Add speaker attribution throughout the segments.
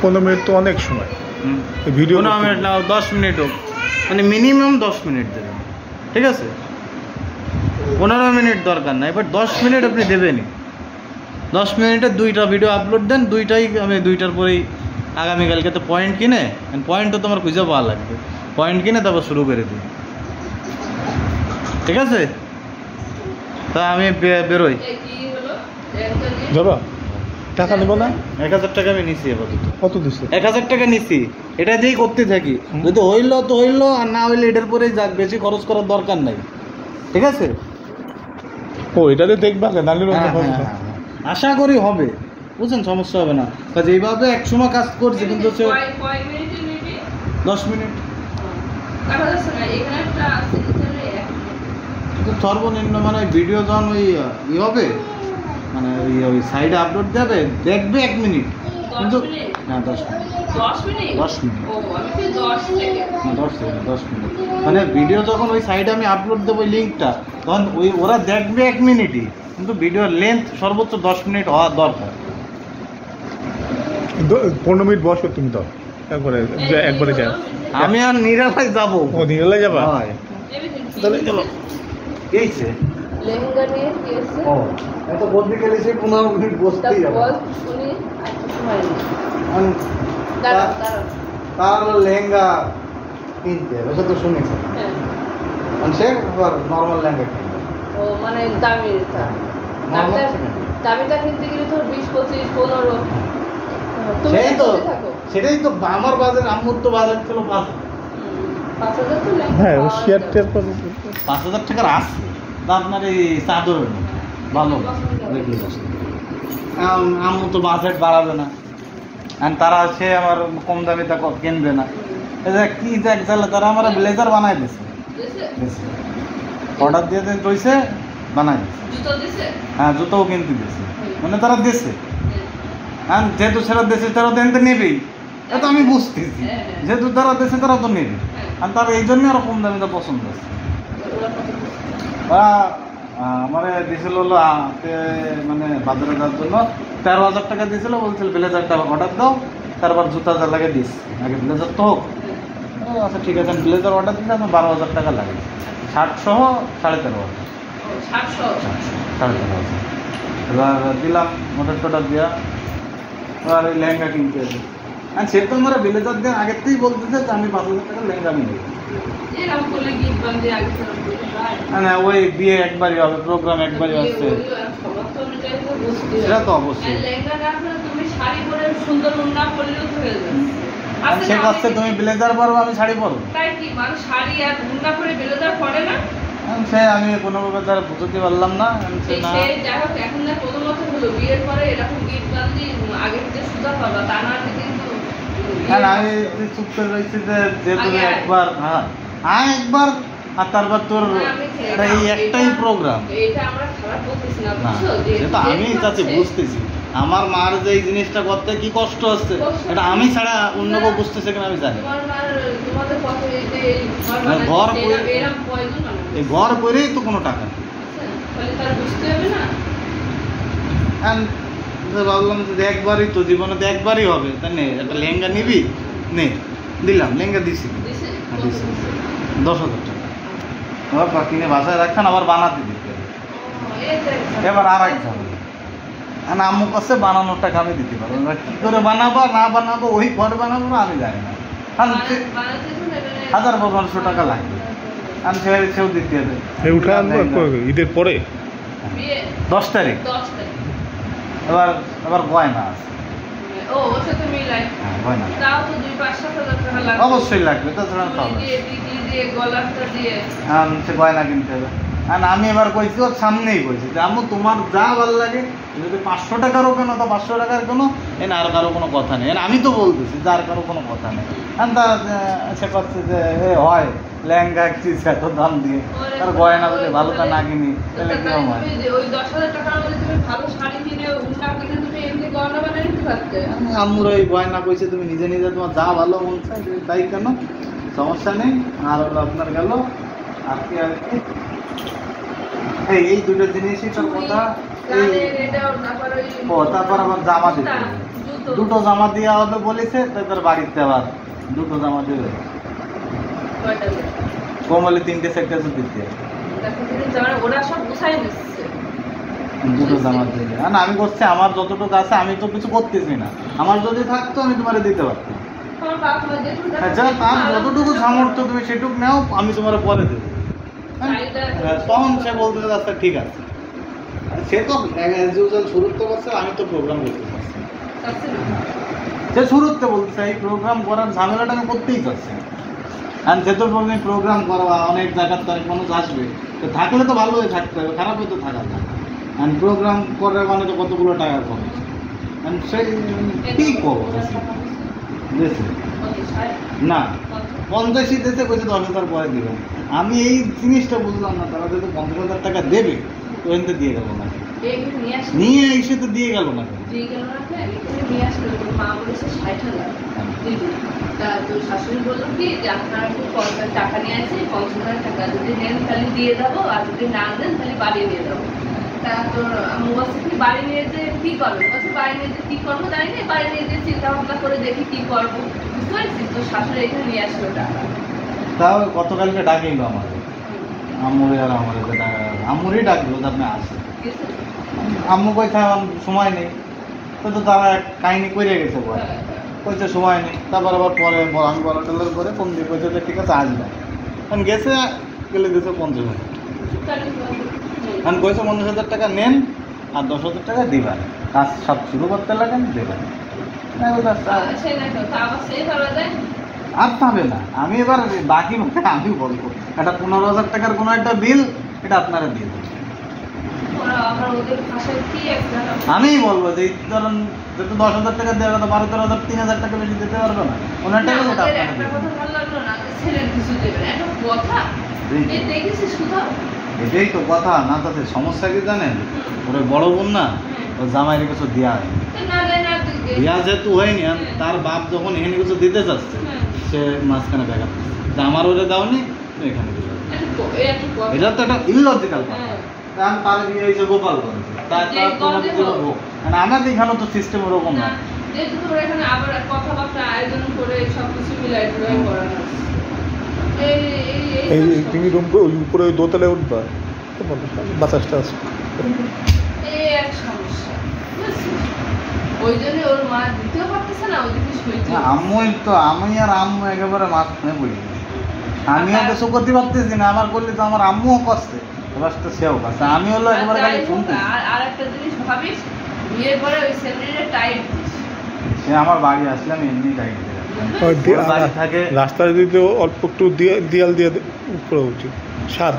Speaker 1: 15 minute তো অনেক সময়।
Speaker 2: ভিডিও 15 মিনিট না 10 মিনিট হোক, মানে মিনিমাম 10 মিনিট দেবেন, ঠিক আছে? 15 মিনিট দরকার নাই, বাট 10 মিনিট আপনি দেবেনই। 10 মিনিটে 2টা ভিডিও আপলোড দেন, 2টাই আমি 2টার পরেই আগামীকালকে তো পয়েন্ট কিনে, পয়েন্টও তোমার খুঁজে পাওয়া লাগবে, পয়েন্ট কিনে তারপর শুরু করে দিই, ঠিক আছে? তা আমি বেরোই।
Speaker 1: যাবা? টাকা নেব না?
Speaker 2: 1000 টাকা আমি নিছি আপাতত।
Speaker 1: কত দিচ্ছে?
Speaker 2: 1000 টাকা নিছি, এটা দিয়েই করতে থাকি। যদি হইলো তো হইলো, আর না হইলে এটার পরেই যাক, বেশি খরচ করার দরকার নাই, ঠিক আছে?
Speaker 1: ও এটাতে দেখবা
Speaker 2: আশা করি হবে, বুঝছেন? সমস্যা হবে না, কাজ এইভাবে একসময় কাজ করছি, কিন্তু 10 মিনিট সর্বনিম্ন, মানে ভিডিও যখন ওই হবে, মানে ওই সাইডে আপলোড যাবে, দেখবে 1 মিনিট, কিন্তু না 10 মিনিট, 10 মিনিট না 10 সেকেন্ড, 10 মিনিট, মানে ভিডিও যখন ওই সাইডে আমি আপলোড দেবো ওই লিঙ্কটা, তখন ওরা দেখবে 1 মিনিটই, কিন্তু ভিডিওর লেন্থ সর্বোচ্চ 10 মিনিট হওয়া দরকার।
Speaker 1: 15 মিনিট বসো তুমি তো একবারে যাও।
Speaker 2: আমি আর নিরালায় যাবো।
Speaker 1: ও নিরালায় যাবা?
Speaker 2: তাহলে চলো। এইছে লেহেঙ্গা নিয়ে গিয়েছে। ও এত বলতে গেলে সে 15 মিনিট বসতেই যাবে। তার লেহেঙ্গা কিনতে, ওটা তো শুনেছি। হ্যাঁ, সে নর্মাল লেহেঙ্গা কিনবে। ও মানে দামিটা কিনতে গেলে তো 20-25, 15। সেই তো, সেটাই তো আমার বাজার, আম্মুর তো বাজার ছিল 5,000 তো লেহেঙ্গা।
Speaker 1: হ্যাঁ, ও শেয়ার টেয়ার করবে
Speaker 2: 5,000 টাকার আছে। আপনার এই চাদরের ভালো দেখি, আম্মু তো বাজেট বাড়াবে না, আর তারা সে আমার কম দামে তা কিনবে না। কি দেখ চালে তারা আমার ব্লেজার বানাই দিচ্ছে, অর্ডার দিয়ে রয়েছে, বানাই দিচ্ছে। হ্যাঁ, জুতোও কিনতে দিচ্ছে, মানে তারা দিচ্ছে। হ্যাঁ, যেহেতু সেরা দেশে তারা দেন তো নেবেই, এটা আমি বুঝতেছি। যেহেতু তারা দেশে তারা তো নেবে, আর তারা এই জন্য আরো কম দামে তা পছন্দ আছে। আমার দিয়েছিল হলো মানে বাজারে যাওয়ার জন্য 13,000 টাকা দিয়েছিল, বলছিল ব্লেজারটা অর্ডার দাও, তারপর জুতা যা লাগে দিস, আগে ব্লেজার তো হোক। আচ্ছা ঠিক আছে, আমি ব্লেজার অর্ডার দিলে আমার 12,000 টাকা লাগে, শার্ট সহ 13,500। 13,500 এবার দিলাম, মোটর টোটার দিয়া। আর ওই লেহেঙ্গা কিনতে হবে, আর সে তো আমার ব্লেজার দিয়ে আগের থেকেই বলতেছে যে আমি 5,000 টাকার লেহেঙ্গা আমি নেব। না, ওই বিয়ে একবারই হবে, প্রোগ্রাম একবারই আসছে, সেটা তো অবশ্যই। সে কাছে তুমি ব্লেজার পরবো, আমি শাড়ি পরবো, সে আমি কোনো ভাবে তারা বুঝতে পারলাম না। আমি চুপ করে রয়েছি যে তুমি একবার, হ্যাঁ একবার, আর তারপর তোর এই একটাই প্রোগ্রাম। সেটা আমি কাছে বুঝতেছি, আমার মার যে এই জিনিসটা করতে কি কষ্ট হচ্ছে, এটা আমি ছাড়া অন্য কেউ বুঝতেছে কিনা আমি জানি। ঘর করেই তো কোনো টাকা নেই, ভাবলাম যে একবারই তো জীবনে তো একবারই হবে, তাই নে একটা লেহেঙ্গা নিবি, নে দিলাম, লেহেঙ্গা দিছি 10,000 টাকা। এবার কিনে বাসায় রাখছেন, আবার বানাতে দিতে হবে। এবার আর এক ঝামেলা, আম্মু কাছে বানানোর টাকা আমি দিতে পারবো না, কি করে বানাবো না বানাবো, ওই ঘরে বানাবো না আমি জানি না, 1,000-1,500 টাকা লাগবে, আমি সেও দিতে হবে।
Speaker 1: ঈদের পরে
Speaker 2: 10 তারিখ, এবার গয়না আছে, অবশ্যই লাগবে, তাছাড়া সে গয়না কিনতে হবে। আর আমি এবার কইছি, ওর সামনেই কইছি যে আম্মু তোমার যা ভালো লাগে, যদি 500 টাকারও কেন তো 500 টাকার কোনো, এনে আর কারো কোনো কথা নেই, আমি তো বলতেছি যে আর কারো কোনো কথা নেই। সে করছে যে হয় লেহেঙ্গা কিনছে এত দাম দিয়ে, তার গয়না যদি ভালো তা না কিনি তাহলে কিরকম হয়? আম্মুর ওই গয়না কইছে তুমি নিজে নিজে তোমার যা ভালো মন চাই তাই কেন, সমস্যা নেই। আর হলো আপনার গেল আর কি এই দুটো জিনিসই তার কথা। ও তারপর আবার জামা দিতে হবে, দুটো জামা দেওয়া হবে বলেছে, তারপর বাড়িতে আবার দুটো জামা দেবে। কমলে 3টে সেক্টর দিতে হবে, দুটো জামা দেবে। না আমি করছি আমার যতটুকু আছে, আমি তো কিছু করতেছি না। আমার যদি থাকতো আমি তোমার দিতে পারতাম। আচ্ছা তার যতটুকু সামর্থ্য তুমি সেটুকু নাও, আমি তোমার পরে দেবো। তখন সে বলতে আচ্ছা ঠিক আছে। সে তো অ্যাজ ইউজুয়াল শুরুতে বলছে, আমি তো প্রোগ্রাম করতে পারছি। সে শুরুতে বলছে এই প্রোগ্রাম করার ঝামেলাটা আমি করতেই চাচ্ছি। আর যেহেতু বলবেন প্রোগ্রাম করবা, অনেক জায়গার তো অনেক মানুষ আসবে, তো থাকলে তো ভালো হয়ে থাকতে হবে, খারাপ হয়ে তো থাকা যায়। আর প্রোগ্রাম করার মানে তো কতগুলো টাকা খরচ। সেই কী করবো দেশে না 50ই দেশে কইছে 10,000 পরে দেবেন। আমি এই জিনিসটা বুঝলাম না, তারা যেহেতু 50,000 টাকা দেবে তো এনতে দিয়ে গেল না, নিয়ে এসে তো দিয়ে গেল না।
Speaker 3: শাশুড়ি বললো কি যে আপনার টাকা নিয়ে আসি, 50,000 টাকা যদি নেন তাহলে দিয়ে দেবো, আর যদি না দেন তাহলে বাড়ি নিয়ে যাবো। তা তোর আম্মু বলছে কি বাড়ি নিয়ে যে কি করবে, বলছে বাড়ি নিয়ে যে কি করবো জানি না, বাড়ি নিয়ে যে চিন্তা ভাবনা করে দেখি কি করবো। বুঝতে পারছিস, তোর শাশুড়ি এখানে নিয়ে আসলো টাকা।
Speaker 2: তাও গতকালকে ডাকিল আমাদের আম্মুরে, আর আমার আম্মুরই ডাকলো যে আপনি আসেন। আম্মু কইছে সময় নেই, তো তারা এক কাহিনি করে গেছে পরে, কইছে সময় নেই। তারপর আবার পরে আমি বলা টেলার করে ফোন দিয়ে কইছে যে ঠিক আছে আসবে। কারণ গেছে গেলে দিয়েছে 50,000, কারণ কইছে 50,000 টাকা নেন আর 10,000 টাকা দিবেন, কাজ সব শুরু করতে লাগেন দেবেন। আর পাবে না। আমি এবার বাকি আমি বলবো এটা 15,000 টাকার কোনো একটা বিল, এটা আপনারা দিয়ে দেবেন। আমি বলবো যে ধরুন যেহেতু 10,000 টাকা দেওয়ার কথা, 12-13,000 3,000 টাকা বেশি দিতে পারবে না, ওনার টাকা ওটা এটাই তো কথা না। তাতে সমস্যা কি জানেন, ওর বড় বোন না, ওর জামাইয়ের কিছু দেওয়া হয় দেওয়া যেহেতু হয়নি, তার বাপ যখন এখানে কিছু দিতে চাচ্ছে সে মাঝখানে দেখা যে আমার ওরে দাওনি এখানে দিতে, এটা তো একটা ইললজিক্যাল কথা। কারণ তার বিয়ে হয়েছে গোপালগঞ্জ, আমাদের এখানে তো সিস্টেম ওরকম না।
Speaker 1: এই তুমি রুম ওই উপরে ওই দোতলায় উঠবা, বাতাসটা আছে।
Speaker 2: আম্মুই তো, আমি আর আম্মু একেবারে মাঝখানে পড়ি। আমিও কিছু করতে পারতেছি না, আমার করলে তো আমার আম্মুও কষ্টে, এবার তো সেও কষ্টে। আমি হলো একেবারে খালি শুনতে।
Speaker 3: আর একটা জিনিস ভাবিস, বিয়ের পরে ওই সেমরিটা টাইট,
Speaker 2: সে আমার বাড়ি আসলে আমি এমনি টাইট থাকে।
Speaker 1: রাস্তায় দিতে অল্প একটু দেয়াল দিয়ে করা উচিত, সার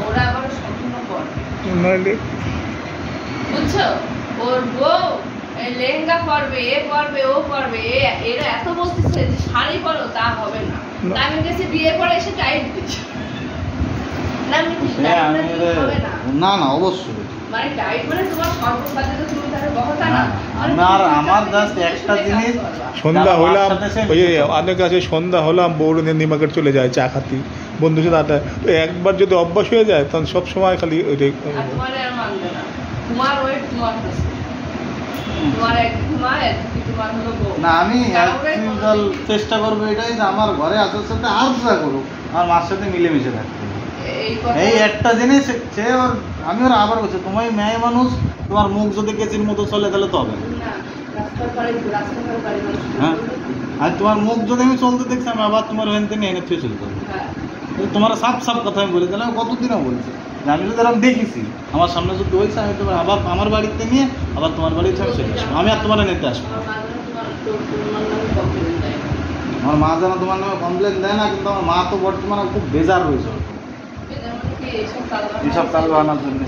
Speaker 3: ওরা আবার সম্পূর্ণ করে
Speaker 1: নইলে
Speaker 3: বুঝছো। ওর বউ লেহেঙ্গা পরবে, এ পরবে, ও পরবে, এরা এত বলতেছে যে শাড়ি পরো, তা হবে না। আমি গেছি বিয়ের পরে এসে টাইট দিচ্ছি
Speaker 2: না না অবশ্যই
Speaker 3: মানে টাইট মানে তোমার সর্বসাথে তো তুমি তাহলে বহতা না।
Speaker 2: আমার জাস্ট একটা জিনিস,
Speaker 1: সন্ধ্যা হলাম ওই অনেক আছে, সন্ধ্যা হলাম বউর নিয়ে মার্কেট চলে যায় চা খাতি বন্ধুর সাথে আড্ডা, একবার যদি অভ্যাস হয়ে যায় তখন সব সময় খালি ওইটাই।
Speaker 2: না আমি চেষ্টা করবো এটাই যে আমার ঘরে আসার সাথে আর যা করুক আমার মার সাথে মিলেমিশে থাকতে। এই একটা জিনিস সে ওর, আমি ওর আবার বলছি তোমার মেয়ে মানুষ, তোমার মুখ যদি কেচির মতো চলে তাহলে তো হবে হ্যাঁ। আর তোমার মুখ যদি আমি চলতে দেখছি আমি আবার তোমার হেনতে নিয়ে এনে ফিরে চলতে হবে। তোমার সাপ সাপ কথা আমি বলে দিলাম, কতদিনও বলছি যে আমি যদি এরকম দেখেছি আমার সামনে যদি হয়েছে আমি তোমার আবার আমার বাড়িতে নিয়ে আবার তোমার বাড়িতে আমি চলে আসবো, আমি আর তোমার নিতে আসবো। আমার মা যেন তোমার নামে কমপ্লেন দেয় না, কিন্তু আমার মা তো বর্তমানে খুব বেজার রয়েছে এইসব কাল বানানোর জন্য।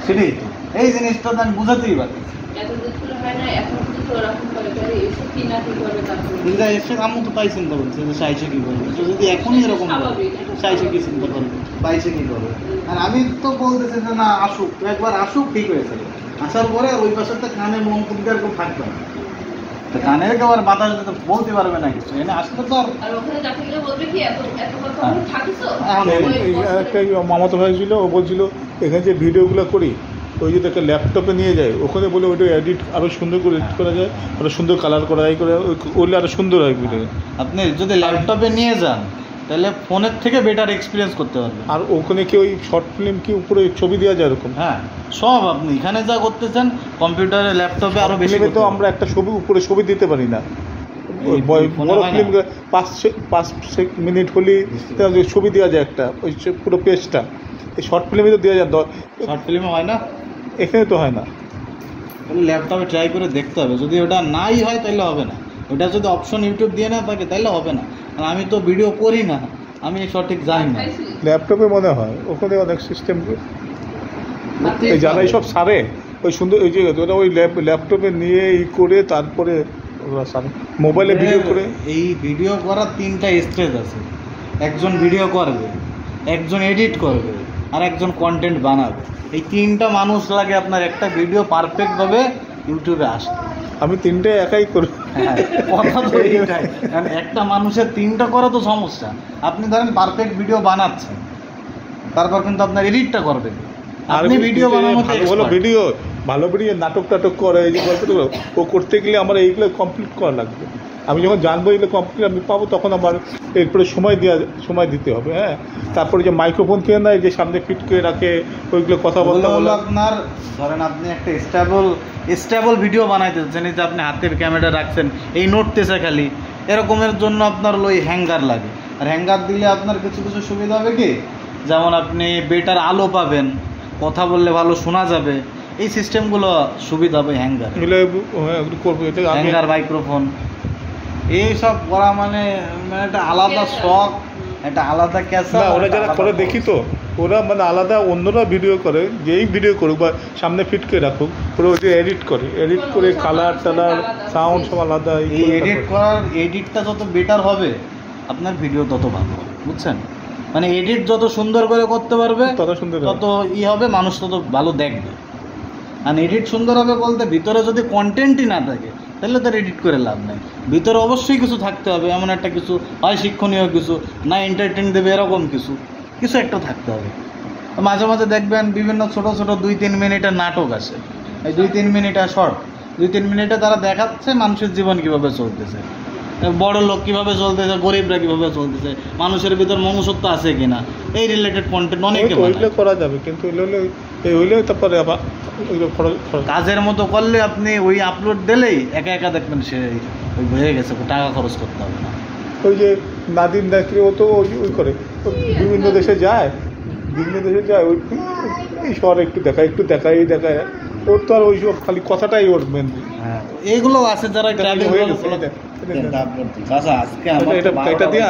Speaker 2: সেটাই তো, এই জিনিসটা তো আমি বুঝাতেই পারছি। এসে আম্মু তো তাই চিন্তা করছে যে সাইসে কি করবে, যদি এখনই এরকম সাইসে কি চিন্তা করবে, পাইসে কি করবে। আর আমি তো বলতেছি যে না আসুক, একবার আসুক ঠিক হয়েছে, আসার পরে ওই পাশের কানে মন করতে আর কেউ থাকবে না। তো কানের আবার বাতাস দিতে বলতে পারবে না কিছু, এনে আসলে তো
Speaker 3: আর ওখানে যাতে গেলে বলবে কি এত এত কথা ওখানে থাকিস
Speaker 1: একটা মামাতো ভাই ছিল, ও বলছিল এখানে যে ভিডিওগুলো করি ওই যে একটা ল্যাপটপে নিয়ে যায়, ওখানে বলে ওইটা এডিট আরও সুন্দর করে এডিট করা যায়, আরও সুন্দর কালার করা যায়, করে ওইগুলো আরও সুন্দর হয় ভিডিও।
Speaker 2: আপনি যদি ল্যাপটপে নিয়ে যান তাহলে ফোনের থেকে বেটার এক্সপিরিয়েন্স করতে পারবেন।
Speaker 1: আর ওখানে কি ওই শর্ট ফিল্ম কি উপরে ছবি দেওয়া যায় এরকম?
Speaker 2: হ্যাঁ, সব আপনি এখানে যা করতেছেন কম্পিউটারে ল্যাপটপে আরও বেশি।
Speaker 1: তো আমরা একটা ছবি উপরে ছবি দিতে পারি না, ওই বড় ফিল্ম 5 মিনিট হলে ছবি দেওয়া যায় একটা, ওই পুরো পেজটা। এই শর্ট ফিল্মে তো দেওয়া যায়,
Speaker 2: শর্ট ফিল্মে হয় না,
Speaker 1: এখানে তো হয় না।
Speaker 2: ল্যাপটপে ট্রাই করে দেখতে হবে, যদি ওটা নাই হয় তাহলে হবে না। ওটা যদি অপশন ইউটিউব দিয়ে না থাকে তাহলে হবে না। আর আমি তো ভিডিও করি না, আমি সঠিক জানি না।
Speaker 1: ল্যাপটপে মনে হয় ওখানে অনেক সিস্টেম, যারা এইসব সারে ওই সুন্দর ওই যে ওরা ওই ল্যাপটপে নিয়ে ই করে তারপরে ওরা সারে মোবাইলে ভিডিও করে।
Speaker 2: এই ভিডিও করার 3টা স্টেজ আছে। একজন ভিডিও করবে, একজন এডিট করবে, আর একজন কন্টেন্ট বানাবে। এই 3টা মানুষ লাগে আপনার একটা ভিডিও পারফেক্টভাবে ইউটিউবে আসতে।
Speaker 1: আমি 3টে একাই করি।
Speaker 2: হ্যাঁ, কথা তো এইটাই, কারণ একটা মানুষের 3টা করা তো সমস্যা। আপনি ধরেন পারফেক্ট ভিডিও বানাচ্ছেন, তারপর কিন্তু আপনার এডিটটা করবেন। আপনি ভিডিও বানানোতে
Speaker 1: ভালো ভিডিও, ভালো ভিডিও নাটক টাটক করে, এই যে গল্পগুলো ও করতে গেলে আমার এইগুলো কমপ্লিট করা লাগবে। আমি যখন জানবো এগুলো কমপ্লিট আমি পাবো, তখন আমার এরপরে সময় দিতে হবে। হ্যাঁ, তারপরে যে মাইক্রোফোন কিনে নেয়, যে সামনে ফিট করে রাখে, ওইগুলো কথা বলতে বলো।
Speaker 2: আপনার ধরেন আপনি একটা স্টেবল ভিডিও বানাইতে চাচ্ছেন, এই যে আপনি হাতের ক্যামেরা রাখছেন, এই নড়তেছে খালি, এরকমের জন্য আপনার ওই হ্যাঙ্গার লাগে। আর হ্যাঙ্গার দিলে আপনার কিছু কিছু সুবিধা হবে কি, যেমন আপনি বেটার আলো পাবেন, কথা বললে ভালো শোনা যাবে, এই সিস্টেমগুলো সুবিধা হবে হ্যাঙ্গার। হ্যাঙ্গার, মাইক্রোফোন, এইসব করা মানে একটা আলাদা শখ, একটা আলাদা ক্যাসা।
Speaker 1: ওরা যারা করে দেখি তো, ওরা মানে আলাদা, অন্যরা ভিডিও করে, যেই ভিডিও করুক বা সামনে ফিট করে রাখুক, ওরা ওইটা এডিট করে কালার টালার সাউন্ড সব আলাদা।
Speaker 2: এই এডিটটা যত বেটার হবে আপনার ভিডিও তত ভালো হবে, বুঝছেন? মানে এডিট যত সুন্দর করে করতে পারবে তত হবে, মানুষ তত ভালো দেখবে। আর এডিট সুন্দর হবে বলতে ভিতরে যদি কন্টেন্টই না থাকে তাহলে তার এডিট করে লাভ নেই। ভিতরে অবশ্যই কিছু থাকতে হবে, এমন একটা কিছু, হয় শিক্ষণীয় কিছু, না এন্টারটেইন দেবে এরকম কিছু একটা থাকতে হবে। মাঝে মাঝে দেখবেন বিভিন্ন ছোট ছোট 2-3 মিনিটের নাটক আসে, এই 2-3 মিনিটের শর্ট, 2-3 মিনিটে তারা দেখাচ্ছে মানুষের জীবন কীভাবে চলতেছে, বড় লোক কীভাবে চলতেছে, গরিবরা কীভাবে চলতেছে, মানুষের ভিতর মনুষ্যত্ব আছে কিনা, এই রিলেটেড কন্টেন্ট অনেকে
Speaker 1: করা যাবে। কিন্তু হইলে তারপরে আবার
Speaker 2: কাজের মতো করলে আপনি ওই আপলোড দিলেই একা একা দেখবেন সে ওই হয়ে গেছে, টাকা খরচ করতে হবে না।
Speaker 1: ওই যে নাদিম নাকি ও তো ওই করে, বিভিন্ন দেশে যায় ওই শহর একটু দেখায় ওর তো আর ওইসব খালি কথাটাই ওর মেন।
Speaker 2: হ্যাঁ, এইগুলো আছে যারা
Speaker 1: হয়ে গেছে এটা কাইটা দিয়া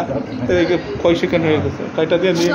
Speaker 1: কয় সেকেন্ড হয়ে গেছে, কাইটা দিয়ে নিয়ে